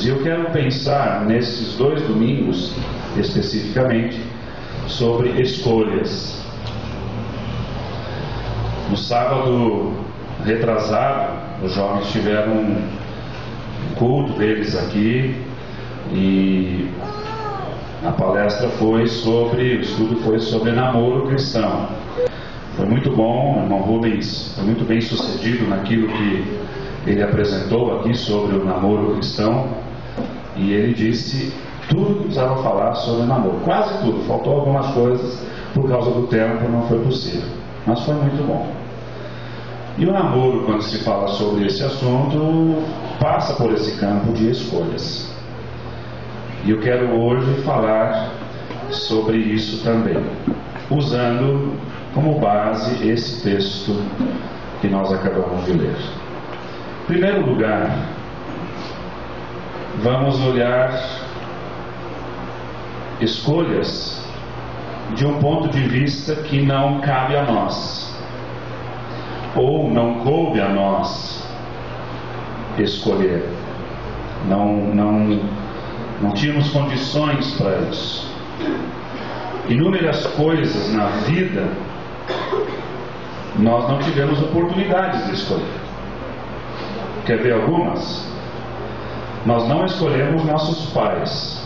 domingos. E eu quero pensar nesses 2 domingos, especificamente, sobre escolhas. No sábado retrasado, os jovens tiveram um culto deles aqui e a palestra foi sobre, o estudo foi sobre namoro cristão. Foi muito bom, o irmão Rubens foi muito bem sucedido naquilo que ele apresentou aqui sobre o namoro cristão, e ele disse tudo que precisava falar sobre o namoro, quase tudo, faltou algumas coisas, por causa do tempo não foi possível, mas foi muito bom. E o namoro, quando se fala sobre esse assunto, passa por esse campo de escolhas. E eu quero hoje falar sobre isso também, usando como base esse texto que nós acabamos de ler. Em primeiro lugar, vamos olhar escolhas de um ponto de vista que não cabe a nós, ou não coube a nós escolher. Não tínhamos condições para isso. Inúmeras coisas na vida nós não tivemos oportunidades de escolher. Quer ver algumas? Nós não escolhemos nossos pais.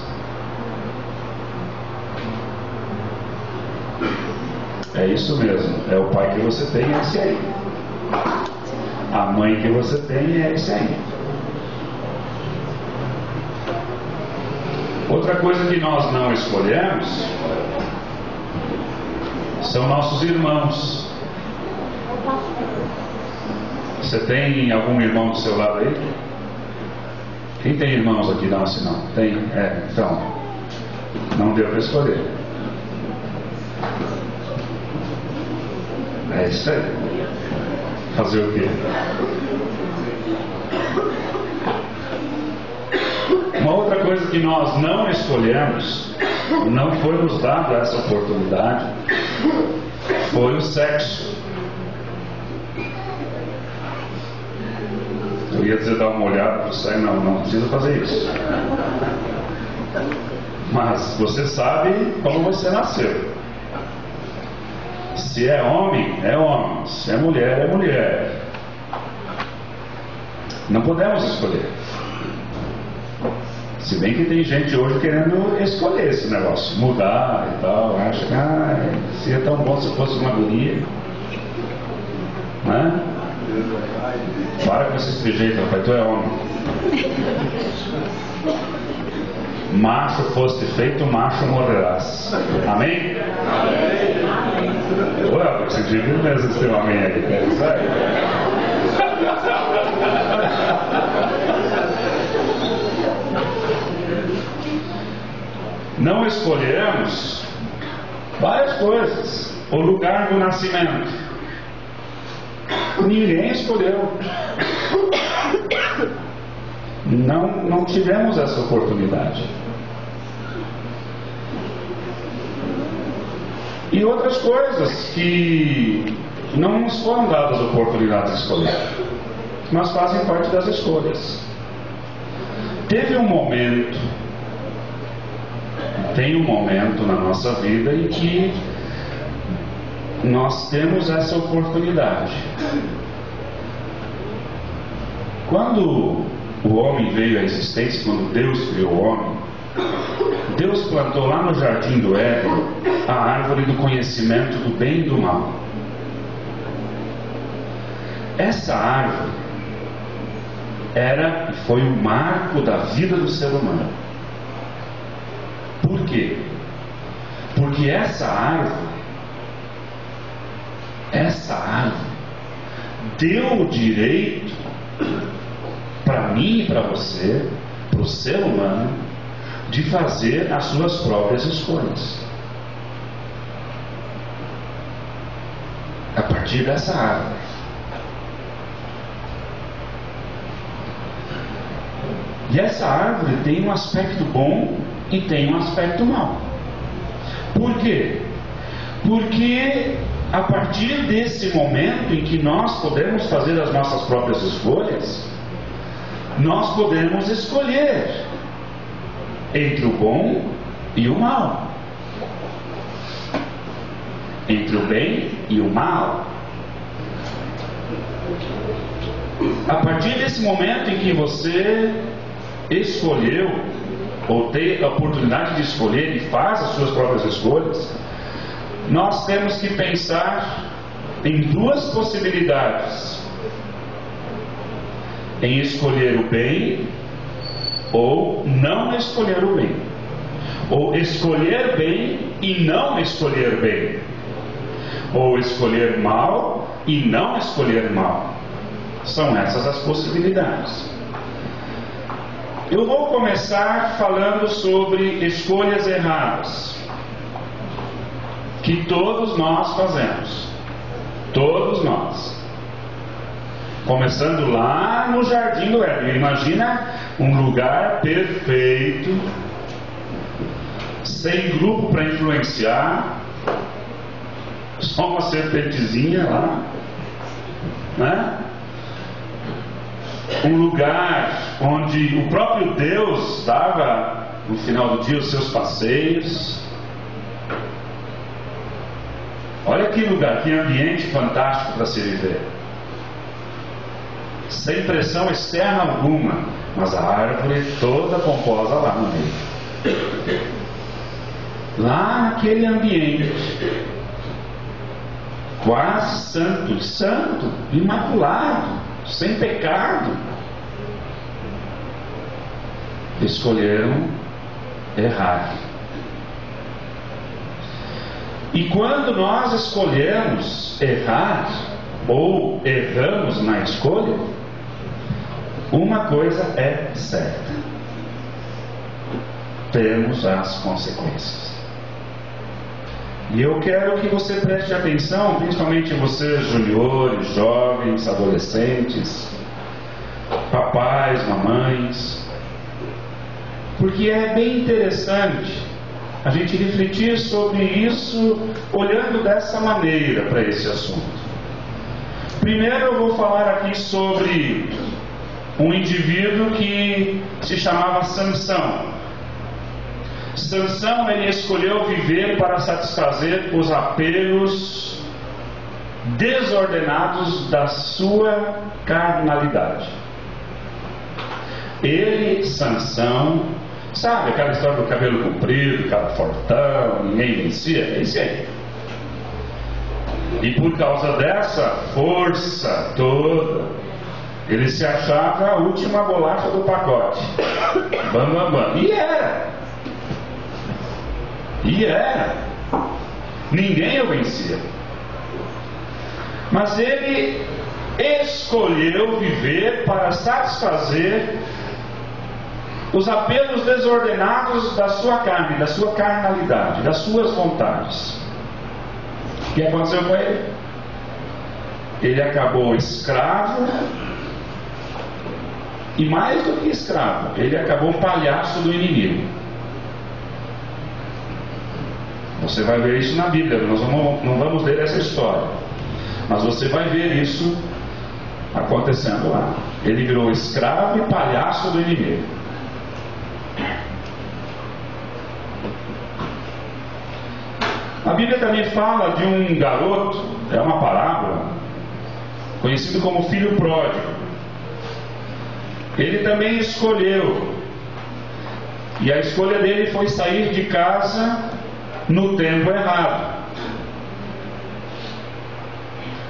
É isso mesmo, é o pai que você tem, é esse aí. A mãe que você tem é esse aí. Outra coisa que nós não escolhemos são nossos irmãos. Você tem algum irmão do seu lado aí? Quem tem irmãos aqui? Não, se não. Tem? Então, não deu para escolher. É isso aí. Fazer o quê? Uma outra coisa que nós não escolhemos, não foi nos dado essa oportunidade, foi o sexo. Eu ia dizer dar uma olhada para o sexo, não precisa fazer isso. Mas você sabe como você nasceu. Se é homem, é homem. Se é mulher, é mulher. Não podemos escolher. Se bem que tem gente hoje querendo escolher esse negócio, mudar e tal. Acha que seria tão bom se fosse uma guria. Né? Para com esse trejeito, rapaz, tu é homem. Macho foste feito, macho morrerás. Amém? Ué, você devia mesmo esse teu amém aí. É isso aí. Não escolhemos várias coisas. O lugar do nascimento. Ninguém escolheu. Não tivemos essa oportunidade. E outras coisas que não nos foram dadas oportunidades de escolher, mas fazem parte das escolhas. Tem um momento na nossa vida em que nós temos essa oportunidade. Quando o homem veio à existência, quando Deus criou o homem, Deus plantou lá no jardim do Éden a árvore do conhecimento do bem e do mal. Essa árvore era e foi o marco da vida do ser humano. Por quê? Porque essa árvore deu o direito para mim e para você, para o ser humano, de fazer as suas próprias escolhas. A partir dessa árvore. E essa árvore tem um aspecto bom e tem um aspecto mau. Por quê? Porque a partir desse momento em que nós podemos fazer as nossas próprias escolhas, nós podemos escolher entre o bom e o mal, entre o bem e o mal. A partir desse momento em que você escolheu, ou tem a oportunidade de escolher e faz as suas próprias escolhas, nós temos que pensar em duas possibilidades: em escolher o bem ou não escolher o bem, ou escolher bem e não escolher bem, ou escolher mal e não escolher mal. São essas as possibilidades. Eu vou começar falando sobre escolhas erradas que todos nós fazemos. Todos nós. Começando lá no Jardim do Éden. Imagina um lugar perfeito, sem grupo para influenciar, só uma serpentezinha lá, né? Um lugar onde o próprio Deus dava no final do dia os seus passeios. Olha que lugar, que ambiente fantástico para se viver, sem pressão externa alguma, mas a árvore toda pomposa lá no meio, lá naquele ambiente quase santo, santo, imaculado, sem pecado. Escolheram errar. E quando nós escolhemos errar, ou erramos na escolha, uma coisa é certa: temos as consequências. E eu quero que você preste atenção, principalmente vocês juniores, jovens, adolescentes, papais, mamães, porque é bem interessante a gente refletir sobre isso, olhando dessa maneira para esse assunto. Primeiro eu vou falar aqui sobre um indivíduo que se chamava Sansão. Sansão, ele escolheu viver para satisfazer os apelos desordenados da sua carnalidade. Ele, Sansão, sabe aquela história do cabelo comprido, cara fortão, ninguém vencia? É isso aí. E por causa dessa força toda, ele se achava a última bolacha do pacote. Bam, bam, bam. E era. Ninguém o vencia. Mas ele escolheu viver para satisfazer os apelos desordenados da sua carne, da sua carnalidade, das suas vontades. O que aconteceu com ele? Ele acabou escravo, e mais do que escravo, ele acabou palhaço do inimigo. Você vai ver isso na Bíblia. Nós não vamos ler essa história, mas você vai ver isso acontecendo lá. Ele virou escravo e palhaço do inimigo. A Bíblia também fala de um garoto, é uma parábola, conhecido como filho pródigo. Ele também escolheu, e a escolha dele foi sair de casa no tempo errado.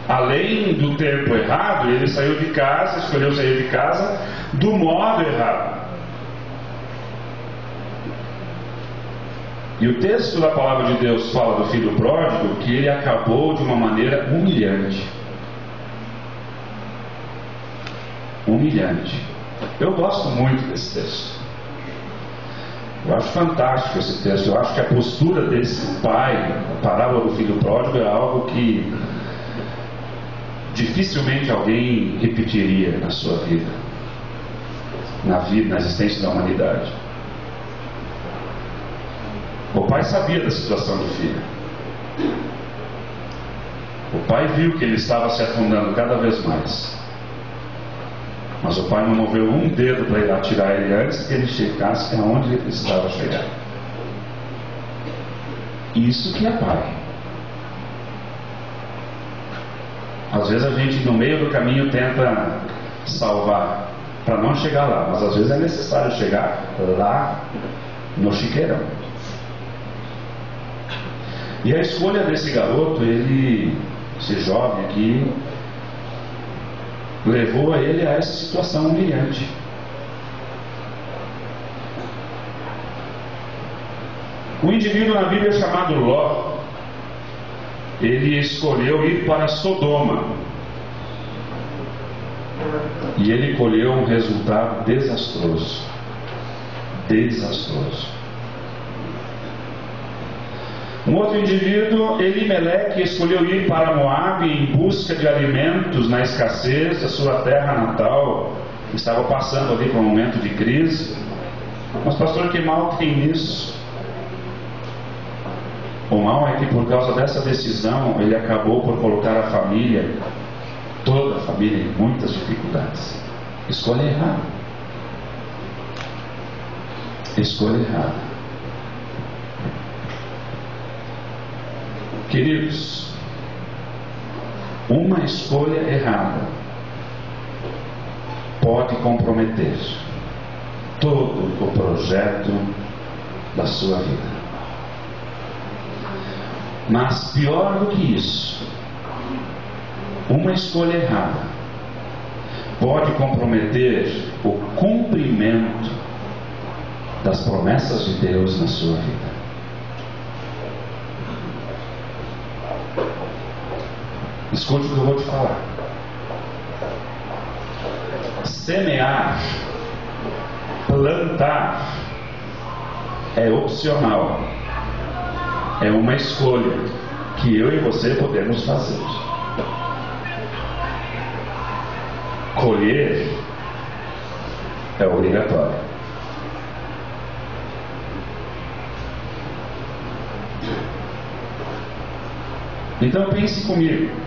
Além do tempo errado, ele saiu de casa, escolheu sair de casa do modo errado. E o texto da palavra de Deus fala do filho pródigo que ele acabou de uma maneira humilhante. Humilhante. Eu gosto muito desse texto. Eu acho fantástico esse texto. Eu acho que a postura desse pai, a parábola do filho pródigo, é algo que dificilmente alguém repetiria na sua vida, na existência da humanidade. O pai sabia da situação do filho. O pai viu que ele estava se afundando cada vez mais. Mas o pai não moveu um dedo para ir atirar ele antes que ele chegasse aonde ele precisava chegar. Isso que é pai. Às vezes a gente no meio do caminho tenta salvar para não chegar lá, mas às vezes é necessário chegar lá no chiqueirão. E a escolha desse garoto, esse jovem aqui, levou a ele a essa situação humilhante. Um indivíduo na Bíblia chamado Ló, ele escolheu ir para Sodoma. E ele colheu um resultado desastroso. Desastroso. Um outro indivíduo, Elimeleque, escolheu ir para Moabe em busca de alimentos na escassez da sua terra natal. Estava passando ali por um momento de crise. Mas pastor, que mal tem nisso? O mal é que por causa dessa decisão ele acabou por colocar a família, toda a família, em muitas dificuldades. Escolha errada. Escolha errada. Queridos, uma escolha errada pode comprometer todo o projeto da sua vida. Mas pior do que isso, uma escolha errada pode comprometer o cumprimento das promessas de Deus na sua vida. Escute o que eu vou te falar. Semear, plantar é opcional. É uma escolha que eu e você podemos fazer. Colher é obrigatório. Então pense comigo.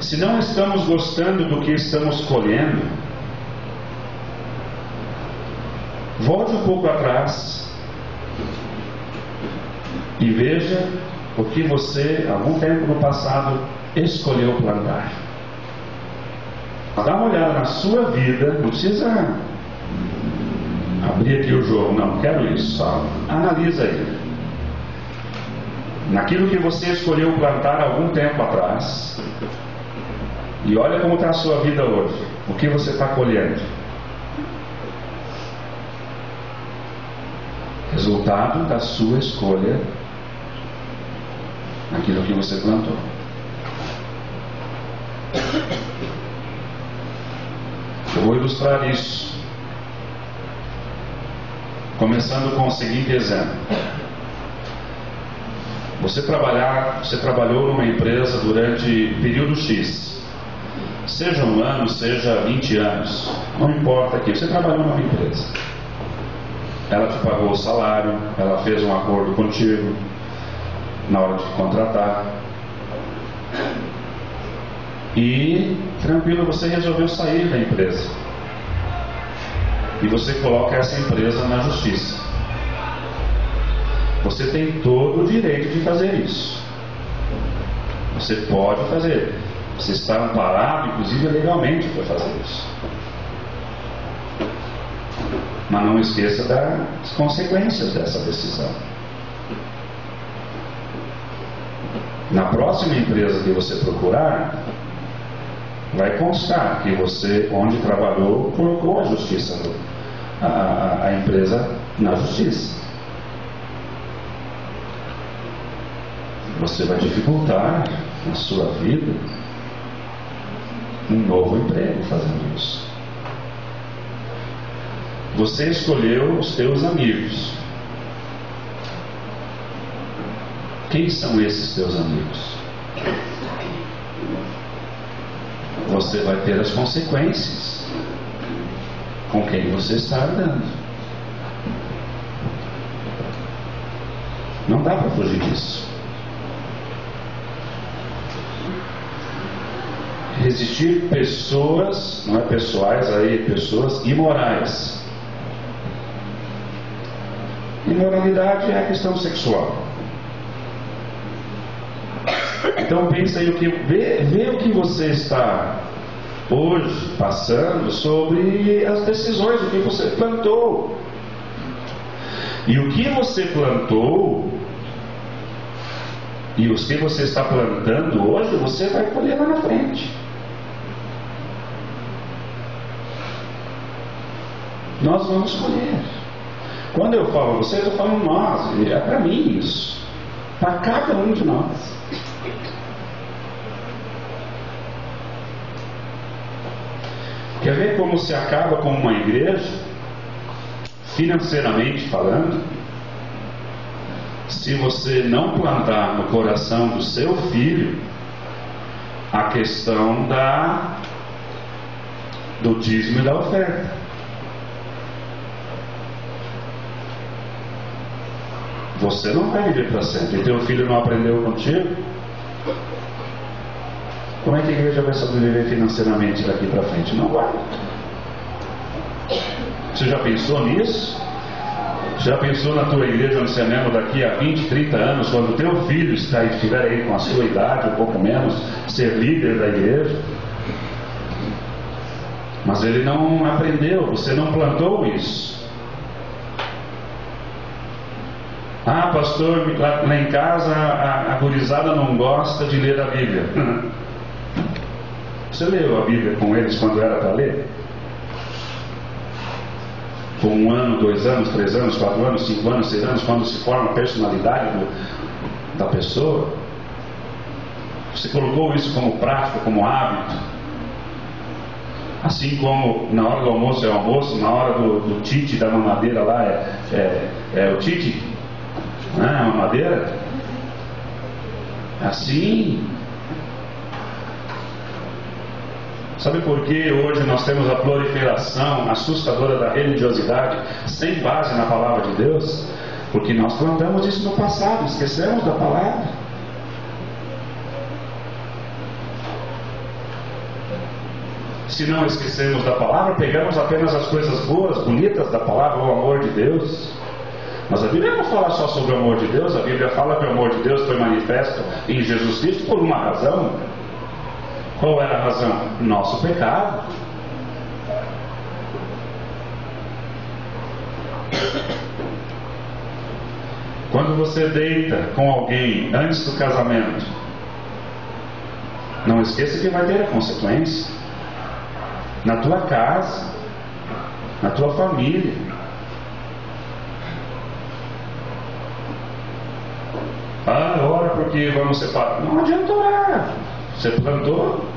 Se não estamos gostando do que estamos colhendo, volte um pouco atrás e veja o que você, algum tempo no passado, escolheu plantar. Dá uma olhada na sua vida, não precisa abrir aqui o jogo, não quero isso, só analisa aí. Naquilo que você escolheu plantar algum tempo atrás, e olha como está a sua vida hoje, o que você está colhendo. Resultado da sua escolha naquilo que você plantou. Eu vou ilustrar isso começando com o seguinte exemplo. Você trabalhou numa empresa durante período X, seja um ano, seja 20 anos, não importa aqui, você trabalhou numa empresa, ela te pagou o salário, ela fez um acordo contigo na hora de te contratar, e tranquilo, você resolveu sair da empresa e você coloca essa empresa na justiça. Você tem todo o direito de fazer isso. Você pode fazer. Você está amparado, inclusive legalmente, para fazer isso. Mas não esqueça das consequências dessa decisão. Na próxima empresa que você procurar, vai constar que você, onde trabalhou, colocou a justiça, a empresa na justiça. Você vai dificultar na sua vida um novo emprego fazendo isso. Você escolheu os seus amigos. Quem são esses seus amigos? Você vai ter as consequências com quem você está andando. Não dá para fugir disso. existir pessoas, não é pessoais aí, pessoas imorais. Imoralidade é a questão sexual. Então pensa aí, vê o que você está hoje passando sobre as decisões, o que você plantou. E o que você plantou e os que você está plantando hoje, você vai colher lá na frente. Nós vamos colher. Quando eu falo você, eu estou falando nós, é para mim isso, para cada um de nós. Quer ver como se acaba com uma igreja, financeiramente falando, se você não plantar no coração do seu filho a questão do dízimo e da oferta? Você não vai viver para sempre. E teu filho não aprendeu contigo? Como é que a igreja vai sobreviver financeiramente daqui para frente? Não vai. Você já pensou nisso? Já pensou na tua igreja onde você é membro daqui a 20, 30 anos, quando o teu filho estiver aí com a sua idade, um pouco menos, ser líder da igreja? Mas ele não aprendeu, você não plantou isso. Ah, pastor, lá em casa a gurizada não gosta de ler a Bíblia. Você leu a Bíblia com eles quando era para ler? Com 1 ano, 2 anos, 3 anos, 4 anos, 5 anos, 6 anos, quando se forma a personalidade da pessoa? Você colocou isso como prática, como hábito? Assim como na hora do almoço é o almoço, na hora do tite, da mamadeira lá é o tite, não é a mamadeira? Assim. Sabe por que hoje nós temos a proliferação assustadora da religiosidade sem base na palavra de Deus? Porque nós plantamos isso no passado, esquecemos da palavra. Se não esquecemos da palavra, pegamos apenas as coisas boas, bonitas da palavra, o amor de Deus. Mas a Bíblia não fala só sobre o amor de Deus, a Bíblia fala que o amor de Deus foi manifesto em Jesus Cristo por uma razão. Qual era a razão? Nosso pecado. Quando você deita com alguém antes do casamento, não esqueça que vai ter a consequência na tua casa, na tua família. Ah, ora porque vamos separar. Não adianta orar. Você plantou?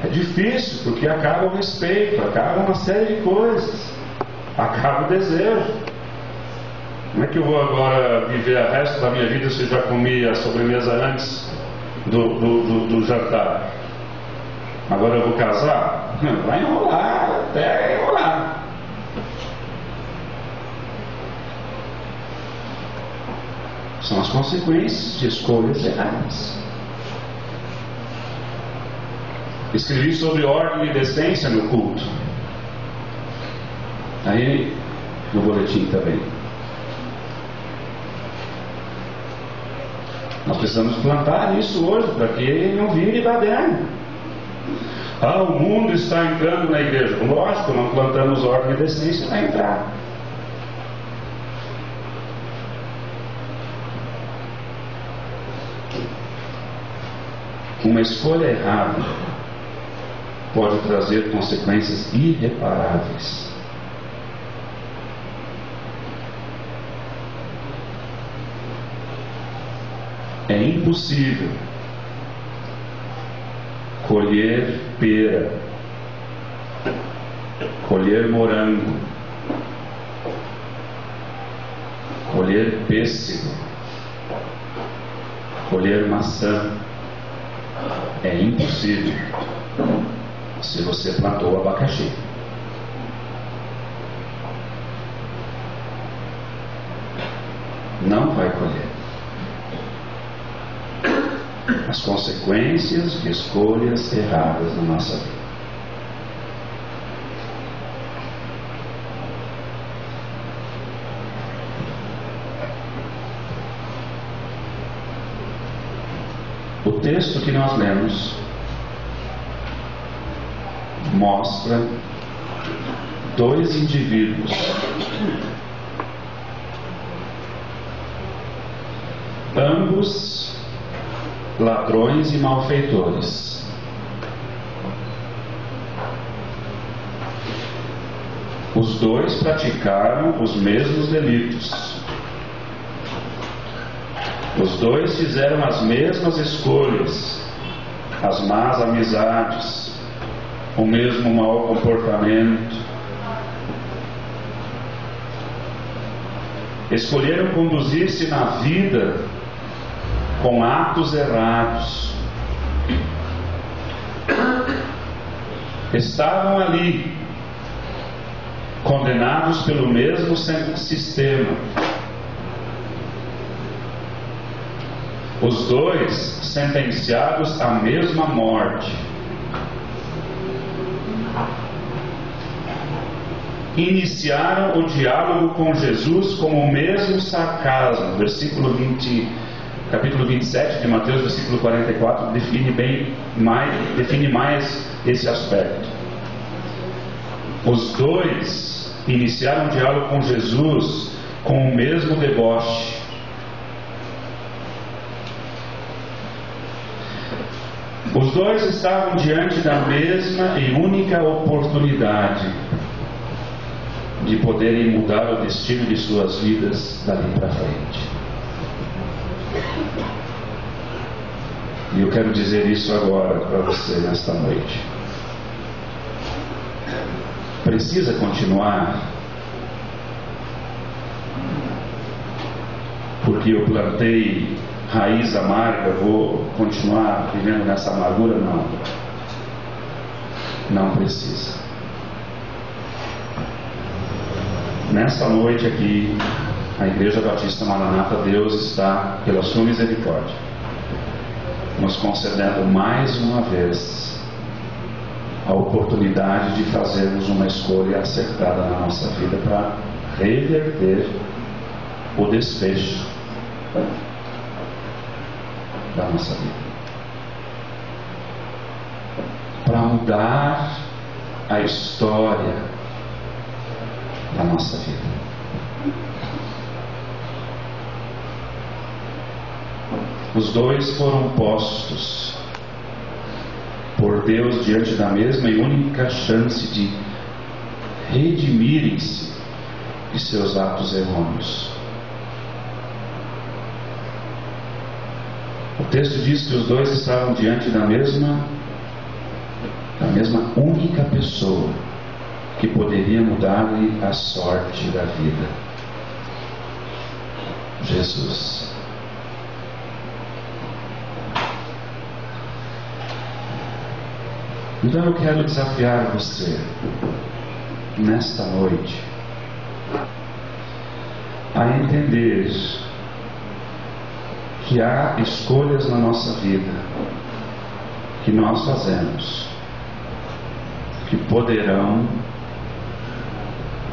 É difícil, porque acaba o respeito, acaba uma série de coisas, acaba o desejo. Como é que eu vou agora viver o resto da minha vida se eu já comi a sobremesa antes do jantar? Agora eu vou casar? Vai enrolar, até enrolar. São as consequências de escolhas erradas. Escrevi sobre ordem e decência no culto. Aí, no boletim também. Nós precisamos plantar isso hoje, para que ele não vire baderna. Ah, o mundo está entrando na igreja. Lógico, não plantamos ordem e decência, vai entrar. Uma escolha errada pode trazer consequências irreparáveis. É impossível colher pera, colher morango, colher pêssego, colher maçã. É impossível se você plantou abacaxi. Não vai colher. consequências de escolhas erradas na nossa vida. O texto que nós lemos mostra dois indivíduos ambos ladrões e malfeitores. Os dois praticaram os mesmos delitos. Os dois fizeram as mesmas escolhas, as más amizades, o mesmo mau comportamento. Escolheram conduzir-se na vida com atos errados. Estavam ali, condenados pelo mesmo sistema. Os dois sentenciados à mesma morte. Iniciaram o diálogo com Jesus com o mesmo sarcasmo. Capítulo 27 de Mateus, versículo 44, define mais esse aspecto. Os dois iniciaram o diálogo com Jesus com o mesmo deboche. Os dois estavam diante da mesma e única oportunidade de poderem mudar o destino de suas vidas dali para frente. E eu quero dizer isso agora para você nesta noite. Precisa continuar? Porque eu plantei raiz amarga, vou continuar vivendo nessa amargura? Não. Não precisa. Nessa noite aqui, a Igreja Batista Maranata, Deus está, pela sua misericórdia, nos concedendo mais uma vez a oportunidade de fazermos uma escolha acertada na nossa vida para reverter o desfecho da nossa vida, para mudar a história da nossa vida. Os dois foram postos por Deus diante da mesma e única chance de redimirem-se de seus atos errôneos. O texto diz que os dois estavam diante da mesma única pessoa que poderia mudar-lhe a sorte da vida: Jesus. Então eu quero desafiar você nesta noite a entender que há escolhas na nossa vida que nós fazemos que poderão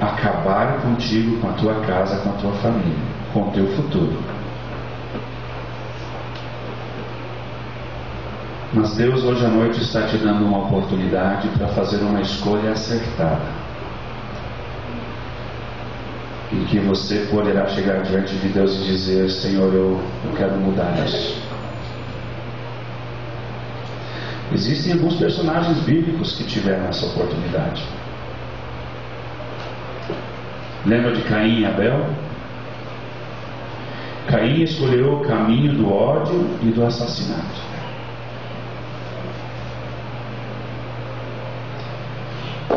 acabar contigo, com a tua casa, com a tua família, com o teu futuro. Mas Deus hoje à noite está te dando uma oportunidade para fazer uma escolha acertada, em que você poderá chegar diante de Deus e dizer: Senhor, eu quero mudar isso. Existem alguns personagens bíblicos que tiveram essa oportunidade. Lembra de Caim e Abel? Caim escolheu o caminho do ódio e do assassinato.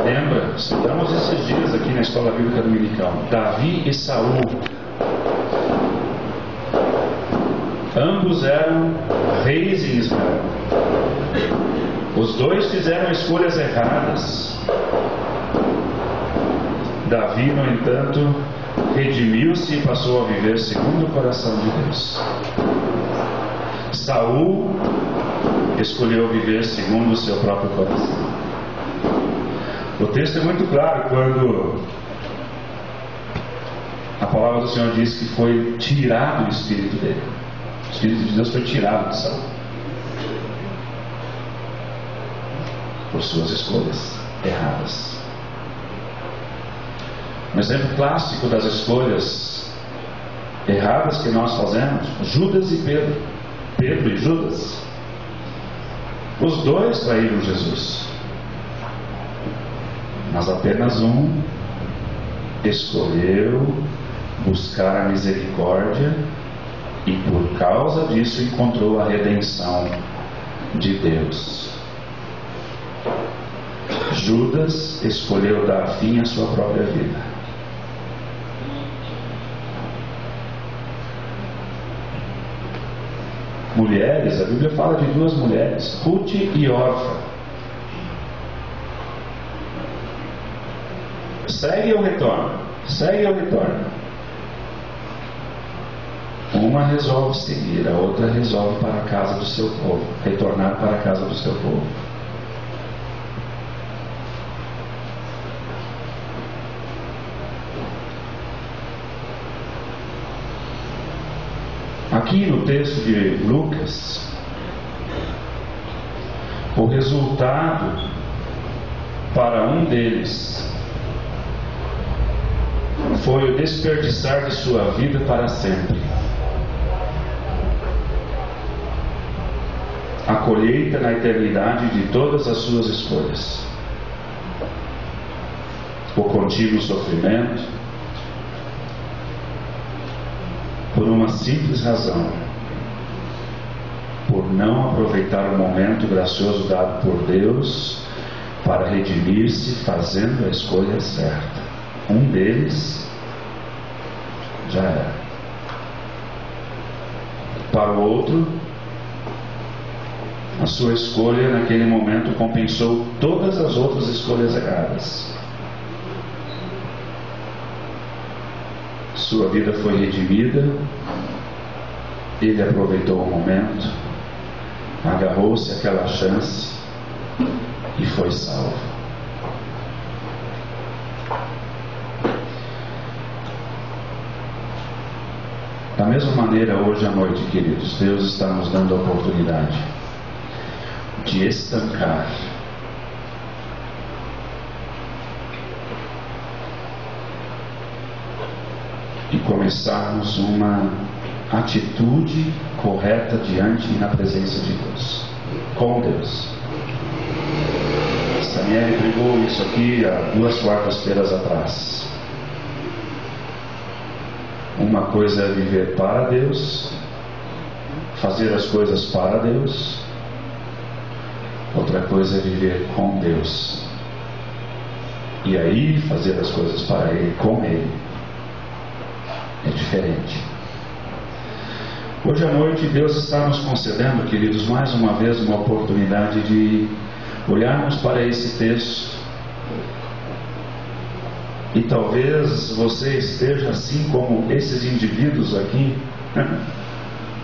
Lembra, estudamos esses dias aqui na Escola Bíblica Dominical, Davi e Saul. Ambos eram reis em Israel. Os dois fizeram escolhas erradas. Davi, no entanto, redimiu-se e passou a viver segundo o coração de Deus. Saul escolheu viver segundo o seu próprio coração. O texto é muito claro quando a palavra do Senhor diz que foi tirado o Espírito dele. O Espírito de Deus foi tirado de Saul por suas escolhas erradas. Um exemplo clássico das escolhas erradas que nós fazemos: Judas e Pedro. Pedro e Judas. Os dois traíram Jesus, mas apenas um escolheu buscar a misericórdia e por causa disso encontrou a redenção de Deus. Judas escolheu dar fim à sua própria vida. Mulheres, a Bíblia fala de duas mulheres, Ruth e Orfa. Segue ou retorna? Segue ou retorna? Uma resolve seguir, a outra resolve para a casa do seu povo, retornar para a casa do seu povo. Aqui no texto de Lucas, o resultado para um deles foi o desperdiçar de sua vida para sempre. A colheita na eternidade de todas as suas escolhas. O contínuo sofrimento, por uma simples razão: por não aproveitar o momento gracioso dado por Deus para redimir-se fazendo a escolha certa. Um deles já era. Para o outro, a sua escolha naquele momento compensou todas as outras escolhas erradas. Sua vida foi redimida, ele aproveitou o momento, agarrou-se àquela chance e foi salvo. Da mesma maneira, hoje à noite, queridos, Deus está nos dando a oportunidade de estancar e começarmos uma atitude correta diante e na presença de Deus, com Deus. Saniel pregou isso aqui há 2 quartas-feiras atrás. Uma coisa é viver para Deus, fazer as coisas para Deus. Outra coisa é viver com Deus, e aí fazer as coisas para Ele, com Ele. É diferente. Hoje à noite Deus está nos concedendo, queridos, mais uma vez uma oportunidade de olharmos para esse texto. E talvez você esteja assim como esses indivíduos aqui,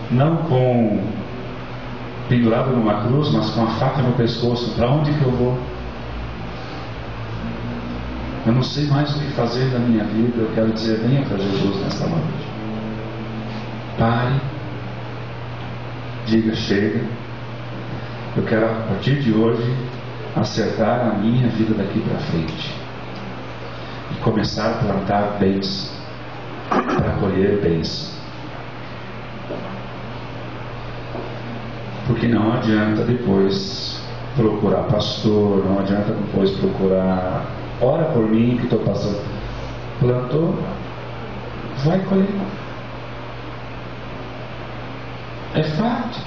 não pendurado numa cruz, mas com a faca no pescoço. Para onde que eu vou? Eu não sei mais o que fazer da minha vida. Eu quero dizer: venha para Jesus nesta noite. Pare, diga: chega. Eu quero, a partir de hoje, acertar a minha vida daqui para frente e começar a plantar bens para colher bens. Porque não adianta depois procurar pastor, não adianta depois procurar: ora por mim que estou passando. Plantou, vai colher. É fato.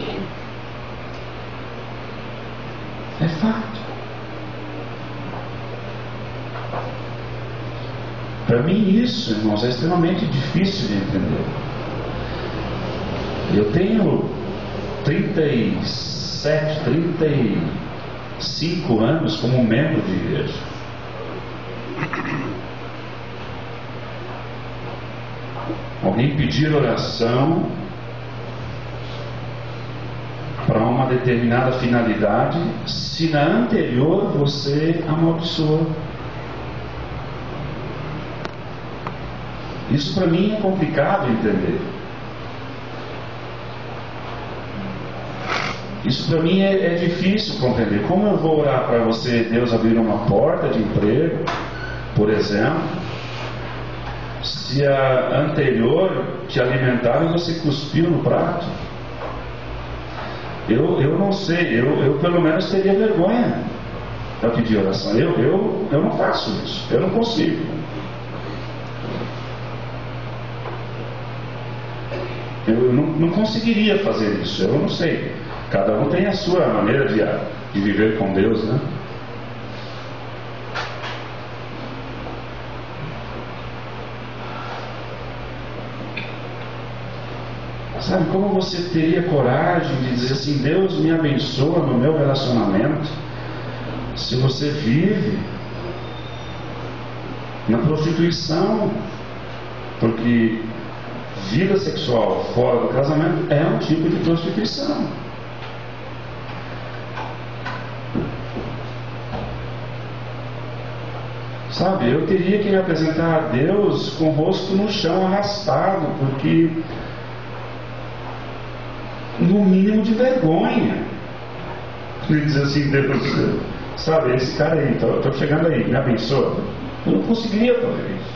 É fato. Para mim isso, irmãos, é extremamente difícil de entender. Eu tenho 37, 35 anos como membro de igreja. Alguém pedir oração para uma uma determinada finalidade se na anterior você amaldiçoou. Isso para mim é complicado entender. Isso para mim é difícil compreender. Como eu vou orar para você, Deus, abrir uma porta de emprego, por exemplo, se a anterior te alimentaram e você cuspiu no prato? Eu não sei, eu pelo menos teria vergonha para pedir oração. Eu não faço isso, eu não consigo. Eu não conseguiria fazer isso, eu não sei. Cada um tem a sua maneira de viver com Deus, né? Sabe, como você teria coragem de dizer assim, Deus me abençoa no meu relacionamento, se você vive na prostituição? Porque vida sexual fora do casamento é um tipo de prostituição. Sabe, eu teria que me apresentar a Deus com o rosto no chão arrastado, porque no mínimo de vergonha de dizer assim, Deus, sabe, esse cara aí, estou chegando aí, me abençoa. Eu não conseguiria fazer isso.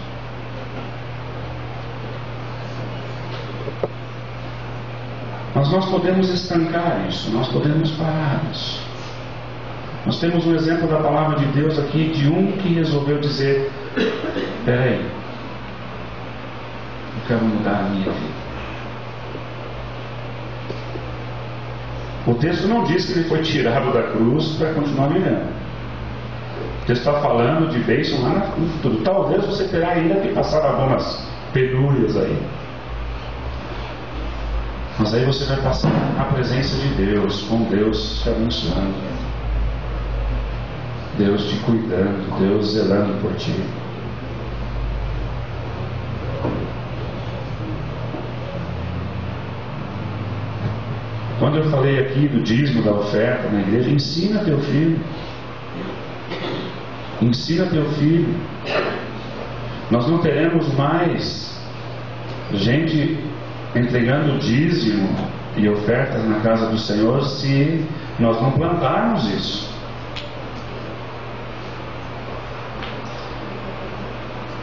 Mas nós podemos estancar isso, nós podemos parar isso. Nós temos um exemplo da palavra de Deus aqui de um que resolveu dizer, peraí, eu quero mudar a minha vida. O texto não diz que ele foi tirado da cruz para continuar vivendo. O texto está falando de bênção lá no futuro. Talvez você terá ainda que passar algumas penúrias aí. Mas aí você vai passar a presença de Deus, com Deus te abençoando, Deus te cuidando, Deus zelando por ti. Quando eu falei aqui do dízimo, da oferta na igreja, ensina teu filho. Ensina teu filho. Nós não teremos mais gente entregando dízimo e ofertas na casa do Senhor se nós não plantarmos isso.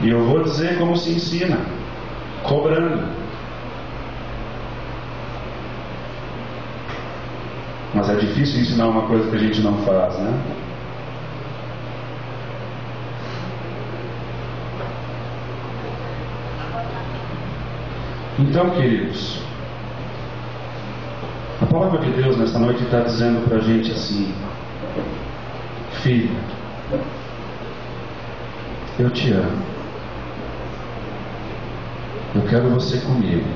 E eu vou dizer como se ensina: cobrando. Mas é difícil ensinar uma coisa que a gente não faz, né? Então, queridos, a palavra de Deus nesta noite está dizendo para a gente assim: filho, eu te amo, eu quero você comigo,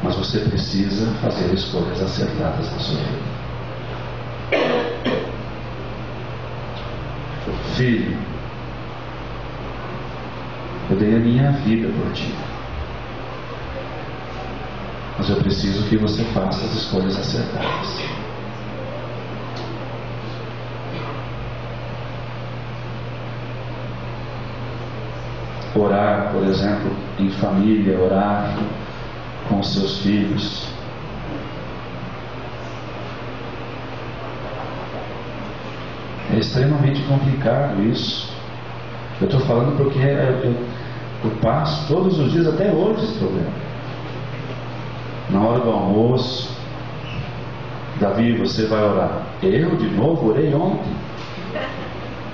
mas você precisa fazer escolhas acertadas na sua vida. Filho, eu dei a minha vida por ti, mas eu preciso que você faça as escolhas acertadas. Orar, por exemplo, em família, orar com os seus filhos. É extremamente complicado isso. Eu estou falando porque eu passo todos os dias, até hoje, esse problema. Na hora do almoço, Davi, você vai orar. Eu, de novo, orei ontem.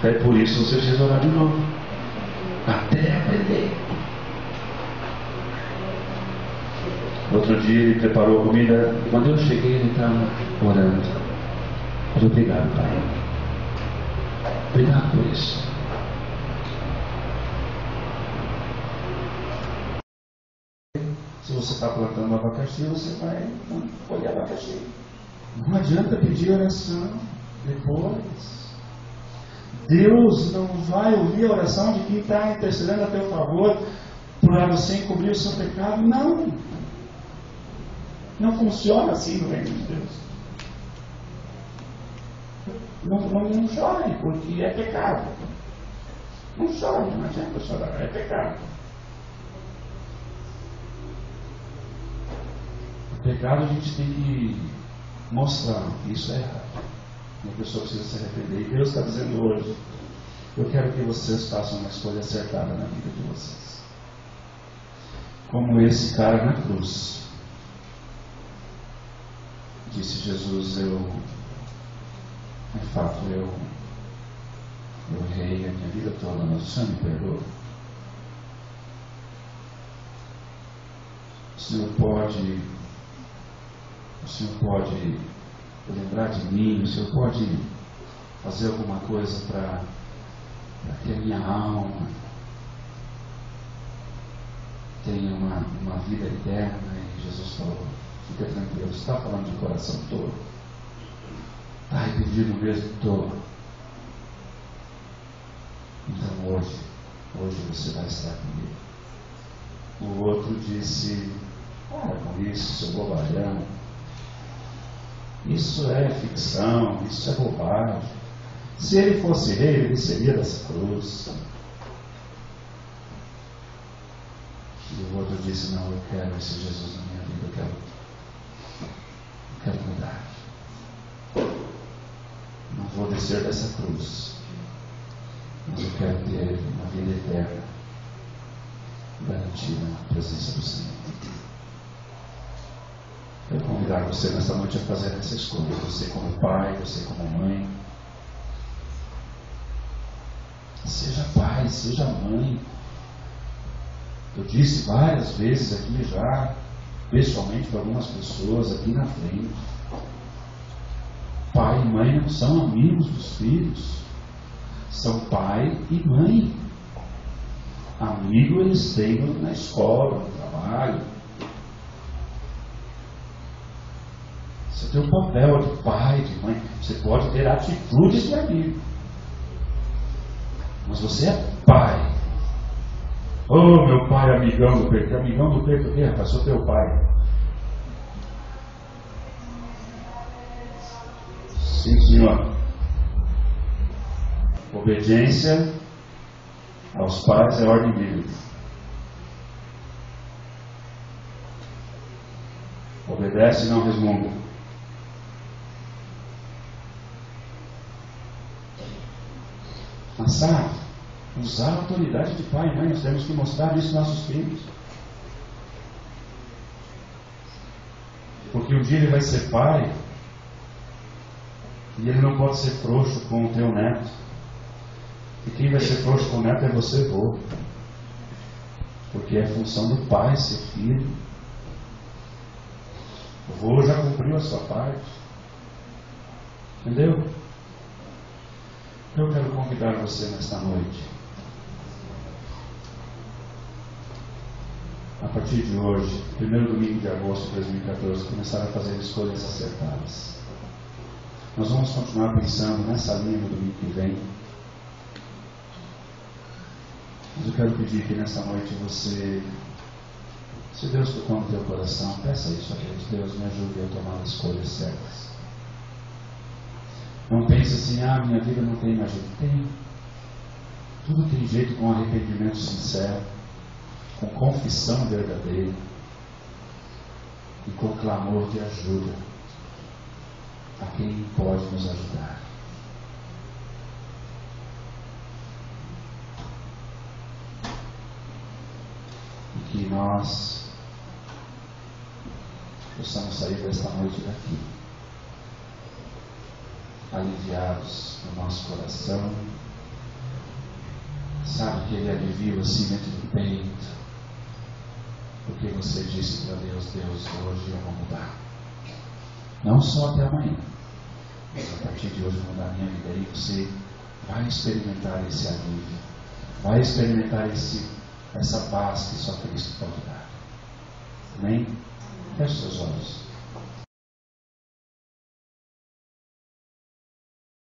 É por isso você precisa orar de novo. Até aprender. Outro dia ele preparou comida. Quando eu cheguei, ele estava orando. Muito obrigado, Pai. Obrigado por isso. Se você está plantando abacaxi, você vai colher abacaxi. Não adianta pedir oração depois. Deus não vai ouvir a oração de quem está intercedendo a teu favor para você encobrir o seu pecado. Não. Não funciona assim no reino de Deus. Não chore, porque é pecado. Não chore, não adianta chorar, é pecado. O pecado a gente tem que mostrar que isso é errado. Uma pessoa precisa se arrepender. E Deus está dizendo hoje: eu quero que vocês façam uma escolha acertada na vida de vocês. Como esse cara na cruz. Disse Jesus: de fato, eu errei a minha vida toda, mas o Senhor me perdoa. O Senhor pode lembrar de mim, o Senhor pode fazer alguma coisa para que a minha alma tenha uma vida eterna. E Jesus falou: fica tranquilo, você está falando de coração todo, está arrependido mesmo todo. Então hoje você vai estar comigo. O outro disse: para com isso, seu bobalhão, isso é ficção, isso é bobagem. Se ele fosse rei, ele seria dessa cruz. E o outro disse: não, eu quero esse Jesus na minha vida, eu quero mudar. Não vou descer dessa cruz, mas eu quero ter uma vida eterna garantida na presença do Senhor. Eu convidar você nesta noite a fazer essa escolha. Você como pai, você como mãe. Seja pai, seja mãe. Eu disse várias vezes aqui já, pessoalmente para algumas pessoas aqui na frente: pai e mãe não são amigos dos filhos, são pai e mãe. Amigo eles têm na escola, no trabalho. Você tem o papel de pai, de mãe. Você pode ter atitudes de amigo, mas você é pai. Oh, meu pai, amigão do peito. Amigão do peito o quê, rapaz? Sou teu pai. Sim, senhor. Obediência aos pais é ordem bíblica. Obedece e não resmunga. Mas sabe, usar a autoridade de pai e mãe, nós temos que mostrar isso aos nossos filhos. Porque um dia ele vai ser pai e ele não pode ser frouxo com o teu neto. E quem vai ser frouxo com o neto é você, vô. Porque é função do pai ser filho. O vô já cumpriu a sua parte. Entendeu? Eu quero convidar você nesta noite, a partir de hoje, primeiro domingo de agosto de 2014, começar a fazer escolhas acertadas. Nós vamos continuar pensando nessa linha no domingo que vem. Mas eu quero pedir que nessa noite você, se Deus tocou no teu coração, peça isso a Deus: Deus, me ajude a tomar as escolhas certas. Não pense assim: minha vida não tem mais jeito. Tem. Tudo tem jeito com arrependimento sincero, com confissão verdadeira e com clamor de ajuda a quem pode nos ajudar. E que nós possamos sair desta noite daqui aliviados no nosso coração. Sabe aquele alivio assim dentro do peito, porque você disse para Deus: Deus, hoje eu vou mudar, não só até amanhã, mas a partir de hoje eu vou mudar a minha vida. E você vai experimentar esse alívio, vai experimentar essa paz que só Cristo pode dar. Amém? Feche seus olhos.